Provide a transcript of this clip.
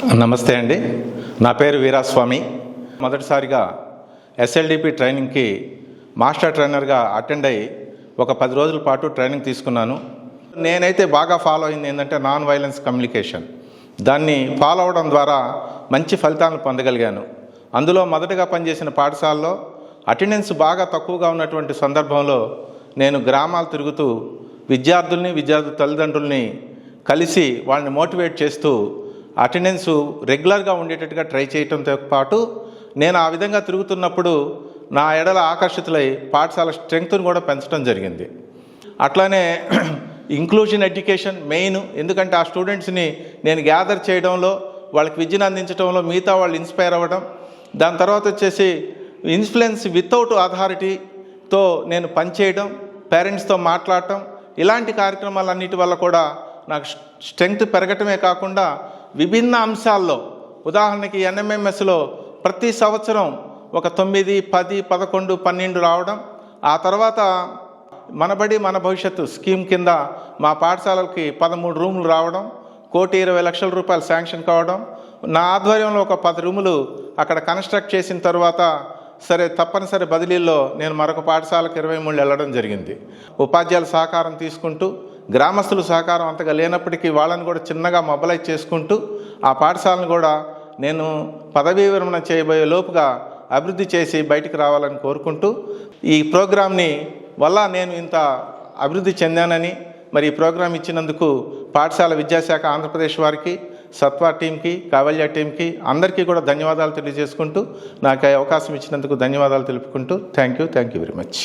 నమస్తే అండి. నా పేరు వీరాస్వామి. మొదటిసారిగా ఎస్ఎల్డిపి ట్రైనింగ్కి మాస్టర్ ట్రైనర్గా అటెండ్ అయ్యి ఒక 10 రోజుల పాటు ట్రైనింగ్ తీసుకున్నాను. నేనైతే బాగా ఫాలో అయింది ఏంటంటే నాన్ వైలెన్స్ కమ్యూనికేషన్. దాన్ని ఫాలో అవడం ద్వారా మంచి ఫలితాలను పొందగలిగాను. అందులో మొదటగా పనిచేసిన పాఠశాలలో అటెండెన్స్ బాగా తక్కువగా ఉన్నటువంటి సందర్భంలో నేను గ్రామాలు తిరుగుతూ విద్యార్థి తల్లిదండ్రుల్ని కలిసి వాళ్ళని మోటివేట్ చేస్తూ అటెండెన్స్ రెగ్యులర్గా ఉండేటట్టుగా ట్రై చేయడంతో పాటు నేను ఆ విధంగా తిరుగుతున్నప్పుడు నా ఎడల ఆకర్షితులై పాఠశాల స్ట్రెంగ్త్ను కూడా పెంచడం జరిగింది. అట్లానే ఇంక్లూజన్ ఎడ్యుకేషన్ మెయిన్. ఎందుకంటే ఆ స్టూడెంట్స్ని నేను గ్యాదర్ చేయడంలో, వాళ్ళకి విద్యను అందించడంలో మిగతా వాళ్ళు ఇన్స్పైర్ అవ్వడం, దాని తర్వాత వచ్చేసి ఇన్ఫ్లుయెన్స్ వితౌట్ అథారిటీతో నేను పనిచేయడం, పేరెంట్స్తో మాట్లాడటం, ఇలాంటి కార్యక్రమాలన్నిటి వల్ల కూడా నాకు స్ట్రెంగ్త్ పెరగటమే కాకుండా విభిన్న అంశాల్లో, ఉదాహరణకి ఎన్ఎంఎంఎస్లో ప్రతి సంవత్సరం ఒక 9, 10, 11, 12 రావడం, ఆ తర్వాత మనబడి మన భవిష్యత్తు స్కీమ్ కింద మా పాఠశాలకి 13 రూములు రావడం, 1,20,00,000 రూపాయలు శాంక్షన్ కావడం, నా ఆధ్వర్యంలో ఒక 10 రూములు అక్కడ కన్స్ట్రక్ట్ చేసిన తర్వాత తప్పనిసరి బదిలీల్లో నేను మరొక పాఠశాలకు 23 వెళ్ళడం జరిగింది. ఉపాధ్యాయుల సహకారం తీసుకుంటూ, గ్రామస్తుల సహకారం అంతగా లేనప్పటికీ వాళ్ళని కూడా చిన్నగా మొబలైజ్ చేసుకుంటూ ఆ పాఠశాలను కూడా నేను పదవీ విరమణ చేయబోయే లోపుగా అభివృద్ధి చేసి బయటికి రావాలని కోరుకుంటూ, ఈ ప్రోగ్రాంని వల్ల నేను ఇంత అభివృద్ధి చెందానని, మరి ఈ ప్రోగ్రాం ఇచ్చినందుకు పాఠశాల విద్యాశాఖ ఆంధ్రప్రదేశ్ వారికి, సత్వా టీంకి, కావల్య టీంకి అందరికీ కూడా ధన్యవాదాలు తెలియజేసుకుంటూ, నాకు అవకాశం ఇచ్చినందుకు ధన్యవాదాలు తెలుపుకుంటూ థ్యాంక్ యూ వెరీ మచ్.